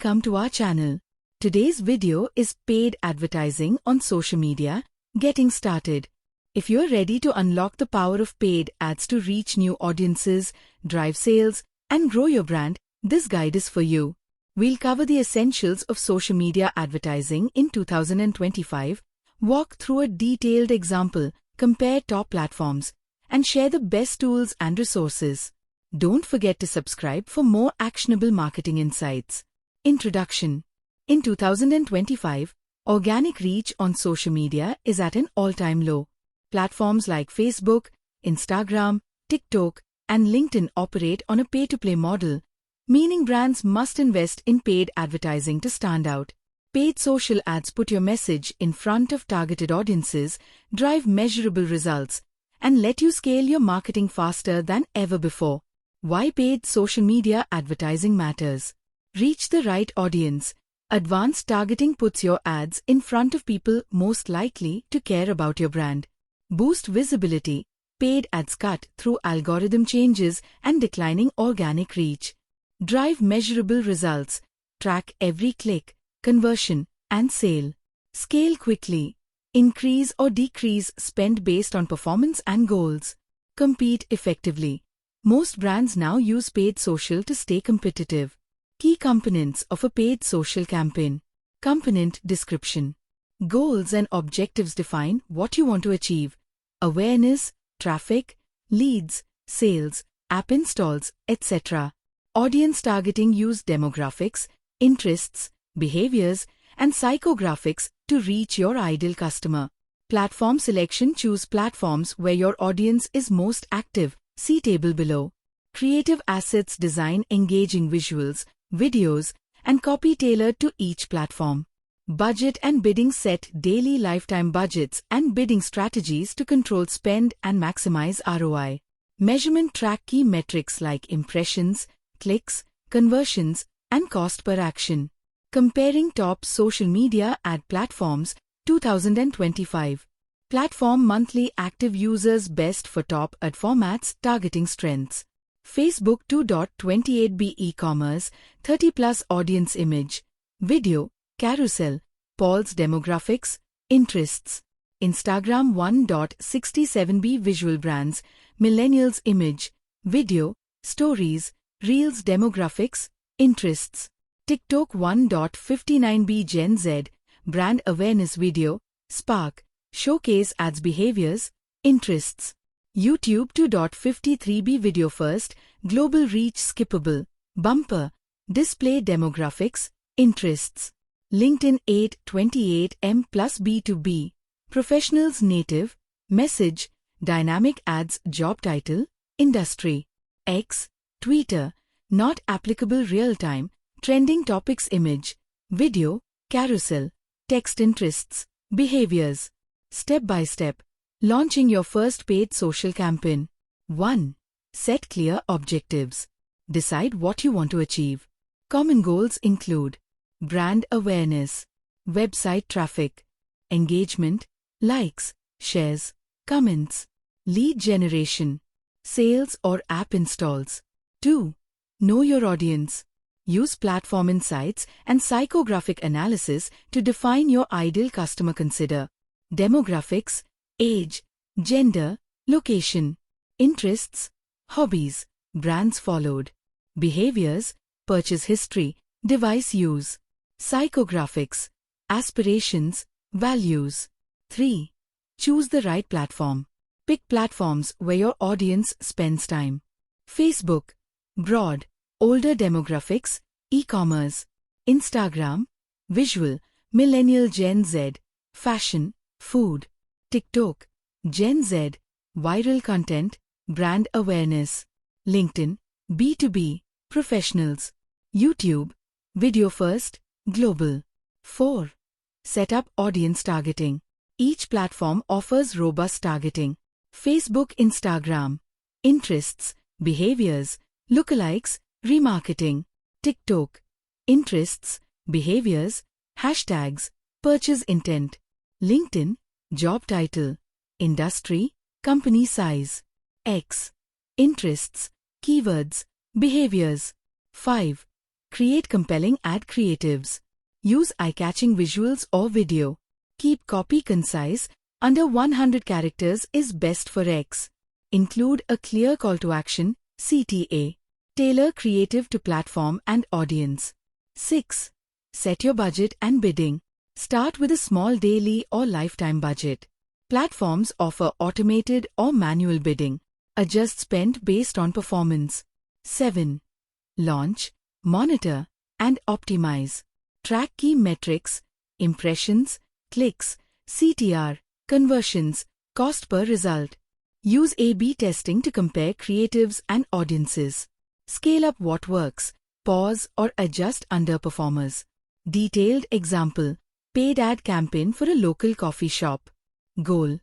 Welcome to our channel. Today's video is paid advertising on social media, getting started. If you're ready to unlock the power of paid ads to reach new audiences, drive sales, and grow your brand, this guide is for you. We'll cover the essentials of social media advertising in 2025, walk through a detailed example, compare top platforms, and share the best tools and resources. Don't forget to subscribe for more actionable marketing insights. Introduction. In 2025, organic reach on social media is at an all-time low. Platforms like Facebook, Instagram, TikTok, and LinkedIn operate on a pay-to-play model, meaning brands must invest in paid advertising to stand out. Paid social ads put your message in front of targeted audiences, drive measurable results, and let you scale your marketing faster than ever before. Why paid social media advertising matters. Reach the right audience. Advanced targeting puts your ads in front of people most likely to care about your brand. Boost visibility. Paid ads cut through algorithm changes and declining organic reach. Drive measurable results. Track every click, conversion, and sale. Scale quickly. Increase or decrease spend based on performance and goals. Compete effectively. Most brands now use paid social to stay competitive. Key components of a paid social campaign. Component description. Goals and objectives define what you want to achieve. Awareness, traffic, leads, sales, app installs, etc. Audience targeting. Use demographics, interests, behaviors, and psychographics to reach your ideal customer. Platform selection. Choose platforms where your audience is most active. See table below. Creative assets. Design engaging visuals, videos, and copy tailored to each platform. Budget and bidding. Set daily lifetime budgets and bidding strategies to control spend and maximize ROI. Measurement. Track key metrics like impressions, clicks, conversions, and cost per action. Comparing top social media ad platforms 2025. Platform monthly active users best for top ad formats. Targeting strengths. Facebook 2.28b e-commerce 30+ audience. Image, video, carousel, polls. Demographics, interests. Instagram 1.67b visual brands, millennials. Image, video, stories, reels. Demographics, interests. TikTok 1.59b Gen Z, brand awareness. Video, spark, showcase ads. Behaviors, interests. YouTube 2.53b video first, global reach. Skippable, bumper, display. Demographics, interests. LinkedIn 8.28m plus B2B, professionals. Native, message, dynamic ads. Job title, industry. X, Twitter, not applicable. Real time, trending topics. Image, video, carousel, text. Interests, behaviors. Step by step. Launching your first paid social campaign. 1. Set clear objectives. Decide what you want to achieve. Common goals include brand awareness, website traffic, engagement, likes, shares, comments, lead generation, sales or app installs. 2. Know your audience. Use platform insights and psychographic analysis to define your ideal customer. Consider demographics, age, gender, location, interests, hobbies, brands followed, behaviors, purchase history, device use, psychographics, aspirations, values. 3. Choose the right platform. Pick platforms where your audience spends time. Facebook, broad, older demographics, e-commerce. Instagram, visual, millennial. Gen Z, fashion, food. TikTok, Gen Z, viral content, brand awareness. LinkedIn, B2B, professionals. YouTube, video first, global. 4. Set up audience targeting. Each platform offers robust targeting. Facebook, Instagram, interests, behaviors, lookalikes, remarketing. TikTok, interests, behaviors, hashtags, purchase intent. LinkedIn, job title, industry, company size. X, interests, keywords, behaviors. 5. Create compelling ad creatives. Use eye-catching visuals or video. Keep copy concise. Under 100 characters is best for X. Include a clear call to action, CTA. Tailor creative to platform and audience. 6. Set your budget and bidding. Start with a small daily or lifetime budget. Platforms offer automated or manual bidding. Adjust spend based on performance. 7. Launch, monitor, and optimize. Track key metrics, impressions, clicks, CTR, conversions, cost per result. Use A/B testing to compare creatives and audiences. Scale up what works, pause or adjust underperformers. Detailed example, paid ad campaign for a local coffee shop. Goal,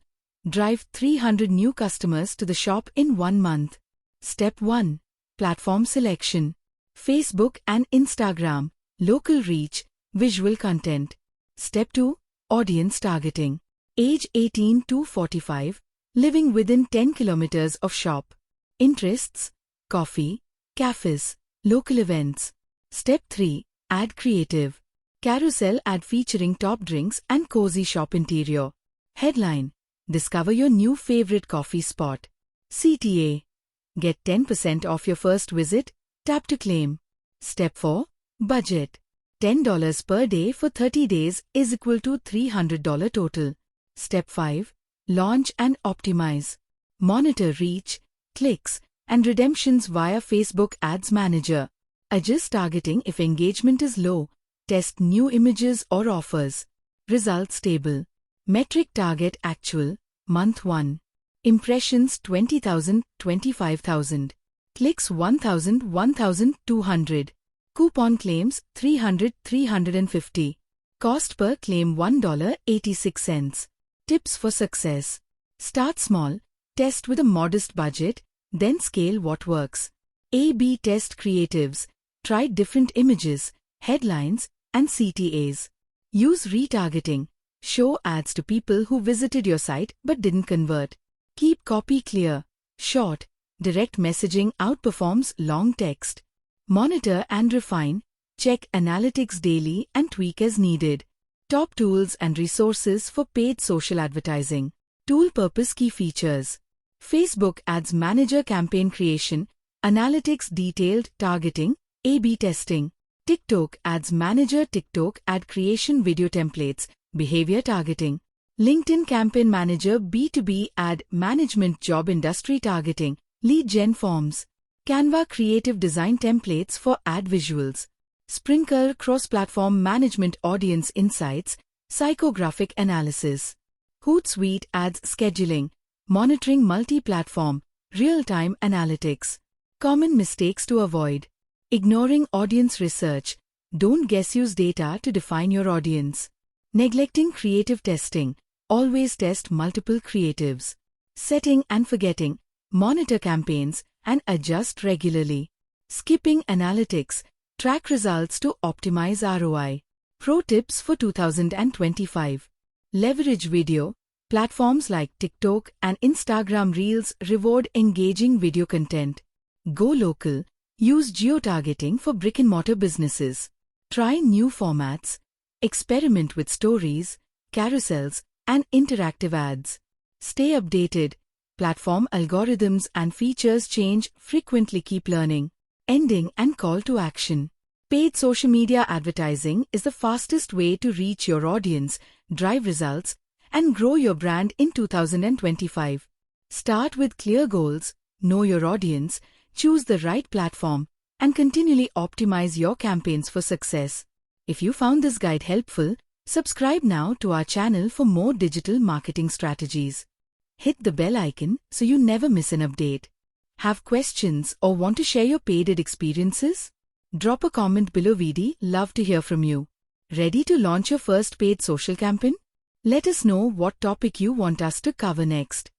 drive 300 new customers to the shop in 1 month. Step 1. Platform selection. Facebook and Instagram, local reach, visual content. Step 2. Audience targeting. Age 18 to 45, living within 10 kilometers of shop. Interests, coffee, cafes, local events. Step 3. Ad creative. Carousel ad featuring top drinks and cozy shop interior. Headline, discover your new favorite coffee spot. CTA, get 10% off your first visit, tap to claim. Step 4. Budget. $10 per day for 30 days is equal to $300 total. Step 5. Launch and optimize. Monitor reach, clicks, and redemptions via Facebook Ads Manager. Adjust targeting if engagement is low. Test new images or offers. Results table. Metric target actual, month 1. Impressions 20,000, 25,000. Clicks 1,000, 1,200. Coupon claims 300, 350. Cost per claim $1.86. Tips for success. Start small, test with a modest budget, then scale what works. A/B test creatives. Try different images, headlines, and CTAs. Use retargeting. Show ads to people who visited your site but didn't convert. Keep copy clear, short. Direct messaging outperforms long text. Monitor and refine. Check analytics daily and tweak as needed. Top tools and resources for paid social advertising. Tool purpose key features. Facebook Ads Manager campaign creation, analytics detailed targeting, A/B testing. TikTok Ads Manager TikTok ad creation video templates, behavior targeting. LinkedIn Campaign Manager B2B ad management job industry targeting, lead gen forms. Canva creative design templates for ad visuals. Sprinklr cross-platform management audience insights, psychographic analysis. Hootsuite ads scheduling, monitoring multi-platform, real-time analytics. Common mistakes to avoid. Ignoring audience research. Don't guess, use data to define your audience. Neglecting creative testing. Always test multiple creatives. Setting and forgetting. Monitor campaigns and adjust regularly. Skipping analytics. Track results to optimize ROI. Pro tips for 2025. Leverage video. Platforms like TikTok and Instagram Reels reward engaging video content. Go local. Use geo-targeting for brick-and-mortar businesses. Try new formats. Experiment with stories, carousels, and interactive ads. Stay updated. Platform algorithms and features change frequently. Keep learning. Ending and call to action. Paid social media advertising is the fastest way to reach your audience, drive results, and grow your brand in 2025. Start with clear goals, know your audience, choose the right platform, and continually optimize your campaigns for success. If you found this guide helpful, subscribe now to our channel for more digital marketing strategies. Hit the bell icon so you never miss an update. Have questions or want to share your paid ad experiences? Drop a comment below. We'd love to hear from you. Ready to launch your first paid social campaign? Let us know what topic you want us to cover next.